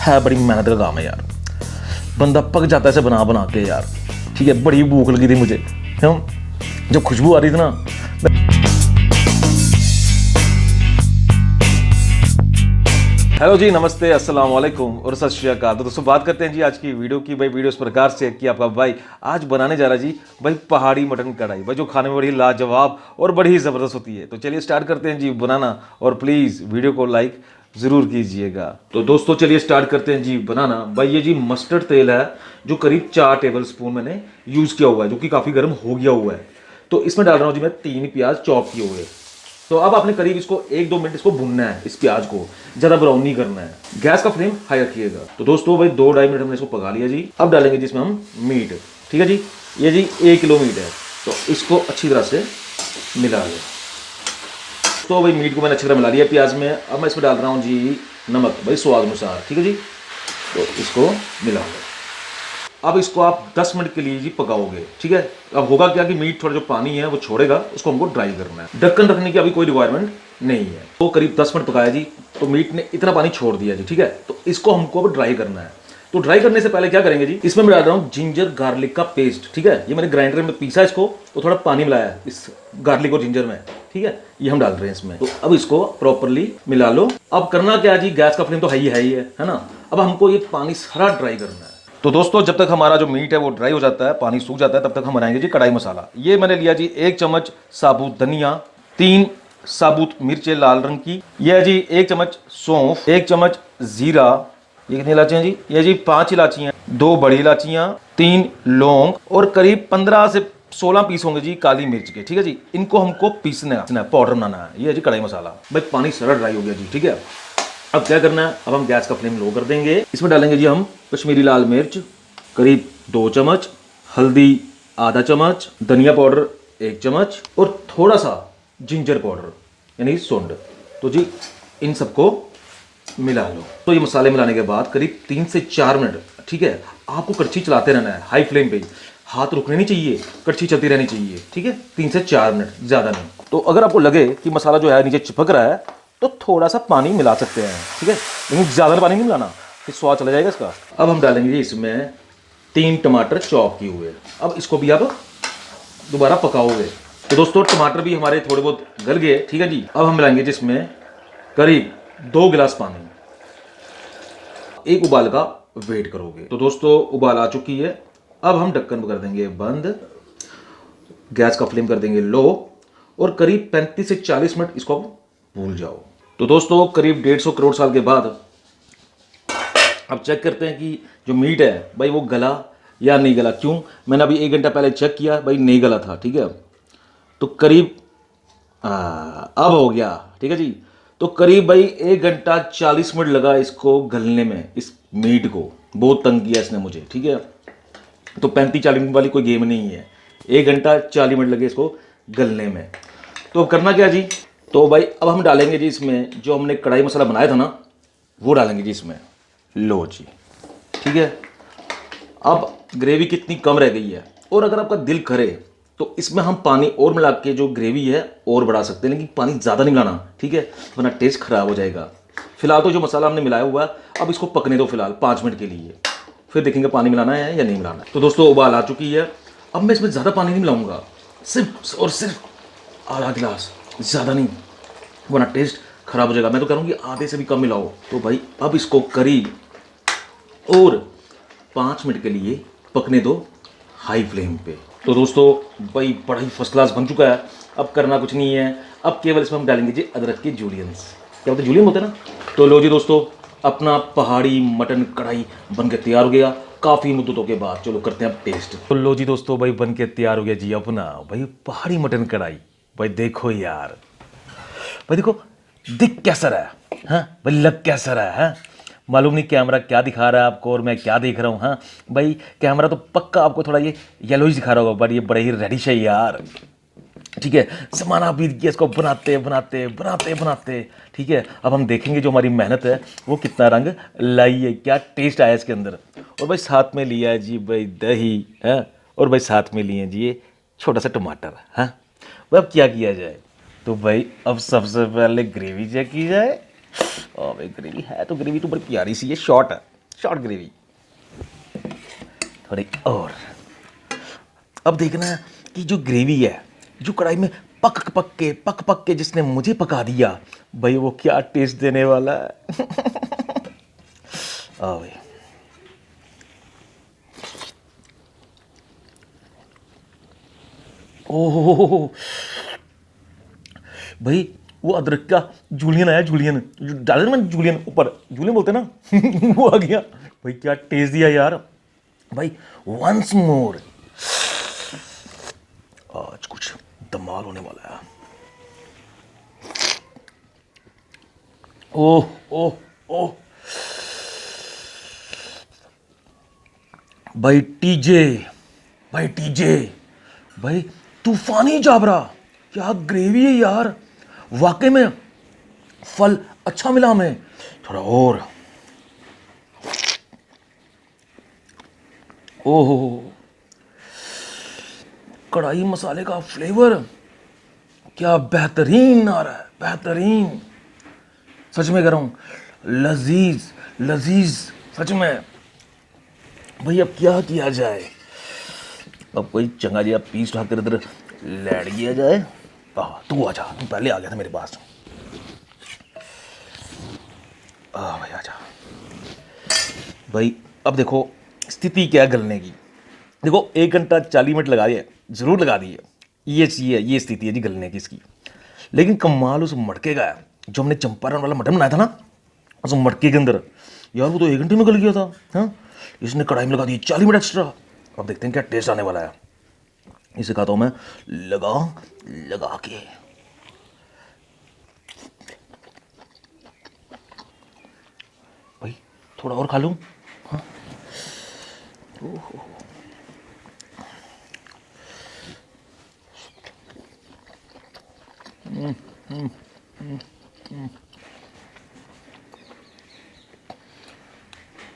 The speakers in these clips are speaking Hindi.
है बड़ी मेहनत का काम है यार, बंदा पक जाता है इसे बना बना के यार। ठीक है, बड़ी भूख लगी थी मुझे, जब खुशबू आ रही थी ना। हेलो जी, नमस्ते, अस्सलाम वालेकुम और सत श्री अकाल। तो दोस्तों बात करते हैं जी आज की वीडियो की। भाई वीडियो इस प्रकार से कि आपका भाई आज बनाने जा रहा है जी भाई पहाड़ी मटन कढ़ाई, भाई जो खाने में बड़ी लाजवाब और बड़ी ही ज़बरदस्त होती है। तो चलिए स्टार्ट करते हैं जी बनाना, और प्लीज़ वीडियो को लाइक ज़रूर कीजिएगा। तो दोस्तों चलिए स्टार्ट करते हैं जी बनाना। भाई ये जी मस्टर्ड तेल है जो करीब 4 टेबल स्पून मैंने यूज़ किया हुआ है, जो कि काफ़ी गर्म हो गया हुआ है। तो इसमें डाल रहा हूँ जी मैं 3 प्याज चॉप किए हुए। तो अब आपने करीब इसको 1-2 मिनट इसको भूनना है, इस प्याज को ज़्यादा ब्राउन नहीं करना है। गैस का फ्लेम हाई रखिएगा। तो दोस्तों भाई 2-2.5 मिनट हमने इसको पका लिया जी। अब डालेंगे जिसमें हम मीट। ठीक है जी, ये जी 1 किलो मीट है, तो इसको अच्छी तरह से मिला लें। तो भाई मीट को मैंने अच्छी तरह मिला लिया प्याज में। अब मैं इसमें डाल रहा हूँ जी नमक, भाई स्वाद अनुसार। ठीक है जी, तो इसको मिला लें। अब इसको आप 10 मिनट के लिए जी पकाओगे। ठीक है, अब होगा क्या कि मीट थोड़ा जो पानी है वो छोड़ेगा, उसको हमको ड्राई करना है। ढक्कन रखने की अभी कोई रिक्वायरमेंट नहीं है। तो करीब 10 मिनट पकाया जी, तो मीट ने इतना पानी छोड़ दिया जी। ठीक है, तो इसको हमको अब ड्राई करना है। तो ड्राई करने से पहले क्या करेंगे जी, इसमें मैं डाल रहा हूँ जिंजर गार्लिक का पेस्ट। ठीक है, ये मैंने ग्राइंडर में पीसा इसको, तो थोड़ा पानी मिलाया है इस गार्लिक और जिंजर में। ठीक है, ये हम डाल रहे हैं इसमें। तो अब इसको प्रॉपरली मिला लो। अब करना क्या है जी, गैस का फ्लेम तो हाई है ना। अब हमको ये पानी सारा ड्राई करना है। तो दोस्तों जब तक हमारा जो मीट है वो ड्राई हो जाता है, पानी सूख जाता है, तब तक हम बनाएंगे जी कढ़ाई मसाला। ये मैंने लिया जी 1 चम्मच साबुत धनिया, 3 साबुत मिर्चें लाल रंग की, ये है जी 1 चम्मच सौंफ, 1 चम्मच जीरा, ये कितनी इलायचियाँ जी, ये जी 5 इलायचियाँ, 2 बड़ी इलायचियाँ, 3 लौंग और करीब 15 से 16 पीस होंगे जी काली मिर्च के। ठीक है जी, इनको हमको पीसना है, पाउडर बनाना है। ये है जी कढ़ाई मसाला। भाई पानी सारा ड्राई हो गया जी। ठीक है, अब क्या करना है, अब हम गैस का फ्लेम लो कर देंगे। इसमें डालेंगे जी हम कश्मीरी लाल मिर्च करीब 2 चम्मच, हल्दी आधा चम्मच, धनिया पाउडर 1 चम्मच और थोड़ा सा जिंजर पाउडर यानी सोंड। तो जी इन सबको मिला लो। तो ये मसाले मिलाने के बाद करीब 3 से 4 मिनट, ठीक है, आपको कड़छी चलाते रहना है हाई फ्लेम पे, हाथ रुकने नहीं चाहिए, कड़छी चलती रहनी चाहिए। ठीक है, 3 से 4 मिनट, ज़्यादा नहीं। तो अगर आपको लगे कि मसाला जो है नीचे चिपक रहा है तो थोड़ा सा पानी मिला सकते हैं। ठीक है, लेकिन ज़्यादा पानी नहीं मिलाना, फिर स्वाद चला जाएगा इसका। अब हम डालेंगे इसमें 3 टमाटर चॉप किए हुए। अब इसको भी आप दोबारा पकाओगे। तो दोस्तों टमाटर भी हमारे थोड़े बहुत गल गए। ठीक है जी, अब हम मिलाएंगे जिसमें करीब 2 गिलास पानी। एक उबाल का वेट करोगे। तो दोस्तों उबाल आ चुकी है। अब हम ढक्कन कर देंगे बंद, गैस का फ्लेम कर देंगे लो, और करीब 35 से 40 मिनट इसको भूल जाओ। तो दोस्तों करीब 150 करोड़ साल के बाद अब चेक करते हैं कि जो मीट है भाई वो गला या नहीं गला। क्यों, मैंने अभी 1 घंटा पहले चेक किया, भाई नहीं गला था। ठीक है, तो करीब अब हो गया। ठीक है जी, तो करीब भाई 1 घंटा 40 मिनट लगा इसको गलने में, इस मीट को बहुत तंग किया इसने मुझे। ठीक है, तो 35-40 मिनट वाली कोई गेम नहीं है, 1 घंटा 40 मिनट लगे इसको गलने में। तो अब करना क्या जी, तो भाई अब हम डालेंगे जी इसमें जो हमने कढ़ाई मसाला बनाया था ना, वो डालेंगे जी इसमें। लो जी, ठीक है, अब ग्रेवी कितनी कम रह गई है, और अगर आपका दिल करे तो इसमें हम पानी और मिला के जो ग्रेवी है और बढ़ा सकते हैं, लेकिन पानी ज़्यादा नहीं मिलाना। ठीक है, वरना टेस्ट खराब हो जाएगा। फिलहाल तो जो मसाला हमने मिलाया हुआ है, अब इसको पकने दो फिलहाल 5 मिनट के लिए, फिर देखेंगे पानी मिलाना है या नहीं मिलाना है। तो दोस्तों उबाल आ चुकी है। अब मैं इसमें ज़्यादा पानी नहीं मिलाऊंगा, सिर्फ और सिर्फ आधा गिलास, ज़्यादा नहीं, वरना टेस्ट खराब हो जाएगा। मैं तो कह रहा हूँ कि आधे से भी कम मिलाओ। तो भाई अब इसको करीब और 5 मिनट के लिए पकने दो हाई फ्लेम पे। तो दोस्तों भाई बड़ा ही फर्स्ट क्लास बन चुका है। अब करना कुछ नहीं है, अब केवल इसमें हम डालेंगे जी अदरक के जूलियंस। क्या बोलते हैं, जूलियन होते हैं ना। तो लो जी दोस्तों, अपना पहाड़ी मटन कढ़ाई बन के तैयार हो गया काफ़ी मुद्दतों के बाद। चलो करते हैं अब टेस्ट। तो लो जी दोस्तों, भाई बन के तैयार हो गया जी अपना भाई पहाड़ी मटन कढ़ाई। भाई देखो यार, भाई देखो दिख कैसा रहा है, हाँ भाई लग कैसा रहा है, हाँ? मालूम नहीं कैमरा क्या दिखा रहा है आपको और मैं क्या देख रहा हूँ। हाँ भाई कैमरा तो पक्का आपको थोड़ा ये येलो ही दिखा रहा होगा, बट ये बड़ा ही रेडिश है यार। ठीक है, ज़माना बीत गया इसको बनाते बनाते बनाते बनाते। ठीक है, अब हम देखेंगे जो हमारी मेहनत है वो कितना रंग लाई है, क्या टेस्ट आया इसके अंदर। और भाई साथ में लिया है जी भाई दही है, और भाई साथ में लिए जी ये छोटा सा टमाटर। हाँ भाई अब क्या किया जाए, तो भाई अब सबसे पहले ग्रेवी चेक की जाए। और भाई ग्रेवी है तो ग्रेवी तो बड़ी प्यारी सी है, शॉर्ट है। शॉर्ट ग्रेवी थोड़ी और। अब देखना है कि जो ग्रेवी है जो कढ़ाई में पक के जिसने मुझे पका दिया भाई वो क्या टेस्ट देने वाला है। आओ भाई। ओह भाई वो अदरक का जूलियन आया, जूलियन जो डाले ना जूलियन ऊपर, जूलियन बोलते हैं ना वो आ गया भाई, क्या टेस्ट दिया यार भाई। वंस मोर आज कुछ धमाल होने वाला है। ओह ओह ओह भाई टीजे, भाई टीजे भाई तूफानी जाबरा, क्या ग्रेवी है यार, वाकई में फल अच्छा मिला हमें। थोड़ा और। ओहो कढ़ाई मसाले का फ्लेवर क्या बेहतरीन आ रहा है, बेहतरीन सच में कह रहा हूं, लजीज लजीज सच में भाई। अब क्या किया जाए, अब कोई चंगा जी पीस उठाकर इधर लेट गया जाए। तू आ जा, तू पहले आ गया था मेरे पास। भाई आ जा भाई। अब देखो स्थिति क्या है गलने की, देखो 1 घंटा 40 मिनट लगा दिए, जरूर लगा दिए, ये चाहिए, ये स्थिति है जी गलने की इसकी। लेकिन कमाल उस मटके का है जो हमने चंपारण वाला मटन बनाया था ना, उस मटके के अंदर यार वो तो 1 घंटे में गल गया था। हाँ इसने कढ़ाई में लगा दी 40 मिनट एक्स्ट्रा। अब देखते हैं क्या टेस्ट आने वाला है। इसे खाता हूं मैं लगा लगा के। भाई थोड़ा और खा लूं। हाँ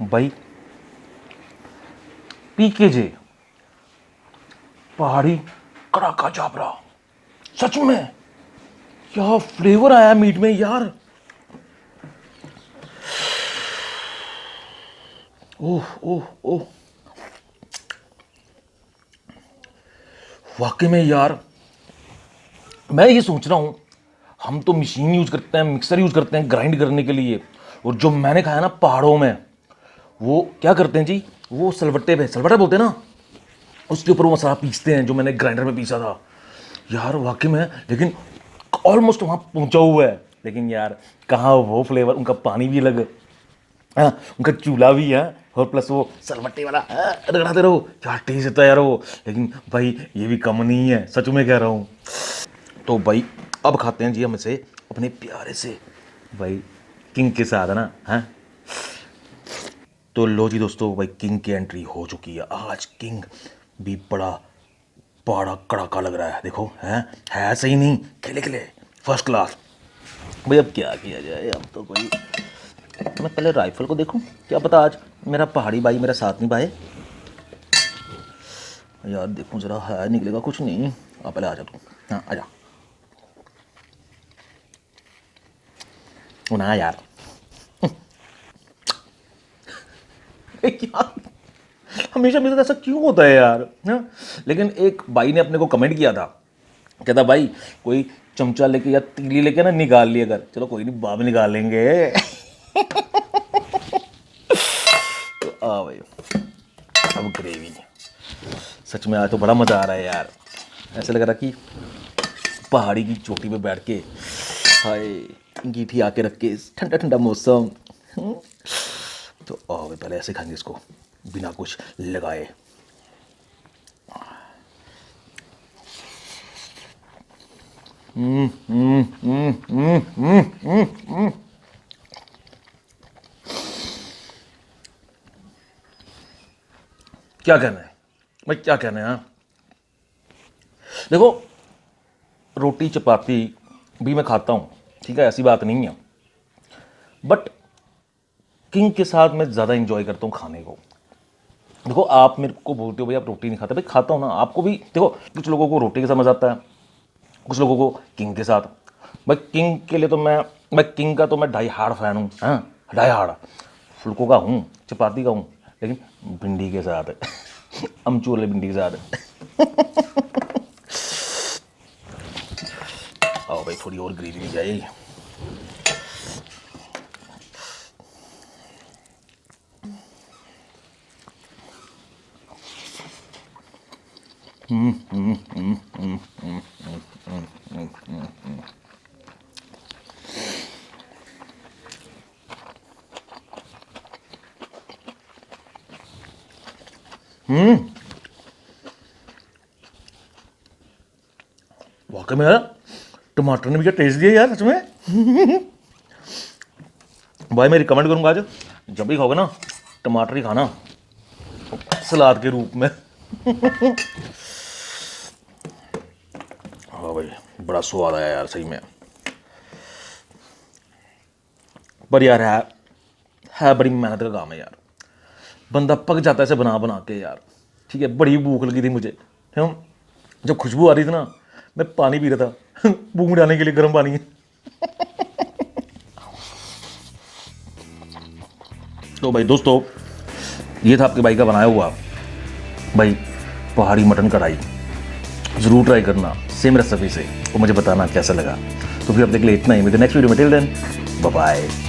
भाई पीकेजे पहाड़ी कड़ाका चापरा, सच में क्या फ्लेवर आया मीट में यार। ओह ओह ओह वाकई में यार, मैं ये सोच रहा हूं हम तो मशीन यूज करते हैं, मिक्सर यूज करते हैं ग्राइंड करने के लिए, और जो मैंने खाया ना पहाड़ों में वो क्या करते हैं जी, वो सलवट्टे पे, सलवट्टा बोलते हैं ना, उसके ऊपर वो मसाला पीसते हैं जो मैंने ग्राइंडर में पीसा था यार वाकई में। लेकिन ऑलमोस्ट वहां पहुंचा हुआ है, लेकिन यार कहाँ वो फ्लेवर, उनका पानी भी अलग, हाँ उनका चूल्हा भी है, और प्लस वो सलवट्टे वाला रगड़ाते रहो, क्या टेस्ट होता है यार वो। लेकिन भाई ये भी कम नहीं है, सच में कह रहा हूँ। तो भाई अब खाते हैं जी हम इसे अपने प्यारे से भाई किंग के साथ, है ना। हाँ तो लो जी दोस्तों, भाई किंग की एंट्री हो चुकी है। आज किंग भी बड़ा बड़ा कड़ाका लग रहा है, देखो है सही नहीं, खिले खिले फर्स्ट क्लास। भाई अब क्या किया जाए, अब तो कोई, मैं पहले राइफल को देखूं, क्या पता आज मेरा पहाड़ी भाई मेरा साथ नहीं पाए यार। देखूं जरा, है निकलेगा कुछ नहीं। आप पहले आ जा तू, हाँ आ जा ना यार। क्या हमेशा मेरे साथ ऐसा क्यों होता है यार, हाँ। लेकिन एक भाई ने अपने को कमेंट किया था, कहता भाई कोई चमचा लेके या तीली लेके ना निकाल लिया कर। चलो कोई नहीं, बाद में निकाल लेंगे। तो भाई अब ग्रेवी, सच में आज तो बड़ा मज़ा आ रहा है यार। ऐसा लग रहा कि पहाड़ी की चोटी पे बैठ के, हाय अंगीठी आके रख के, ठंडा ठंडा मौसम। तो भाई पहले ऐसे खाएंगे इसको बिना कुछ लगाए। क्या कहना है भाई, क्या कहना है। हाँ देखो रोटी चपाती भी मैं खाता हूँ, ठीक है, ऐसी बात नहीं है, बट किंग के साथ मैं ज़्यादा इंजॉय करता हूँ खाने को। देखो आप मेरे को बोलते हो भाई आप रोटी नहीं खाते, भाई खाता हूँ ना, आपको भी देखो कुछ लोगों को रोटी के साथ मज़ा आता है, कुछ लोगों को किंग के साथ। भाई किंग के लिए तो मैं किंग का तो मैं डाई हार्ड फैन हूँ, हाँ डाई हार्ड फुल्कों का हूँ, चपाती खाऊं, लेकिन भिंडी के साथ, अमचूर वाले भिंडी के साथ। आओ भाई, थोड़ी और ग्रेवी मिल जाए। वाकई में यार टमाटर ने भी क्या टेस्ट दिया यार सच में। भाई मैं रिकमेंड करूंगा, आज जब भी खाओगे ना टमाटर ही खाना सलाद के रूप में। हाँ भाई, बड़ा स्वाद आया यार सही में। पर यार है बड़ी मेहनत का काम है यार, बंदा पक जाता है इसे बना बना के यार। ठीक है, बड़ी भूख लगी थी मुझे, क्यों जब खुशबू आ रही थी ना मैं पानी पी रहा था। भूख मिटाने के लिए गर्म पानी है। तो भाई दोस्तों, ये था आपके भाई का बनाया हुआ भाई पहाड़ी मटन कढ़ाई। ज़रूर ट्राई करना सेम रेसिपी से, और मुझे बताना कैसा लगा। तो फिर अब तक के लिए इतना ही, मिलते नेक्स्ट वीडियो में। Till then bye bye.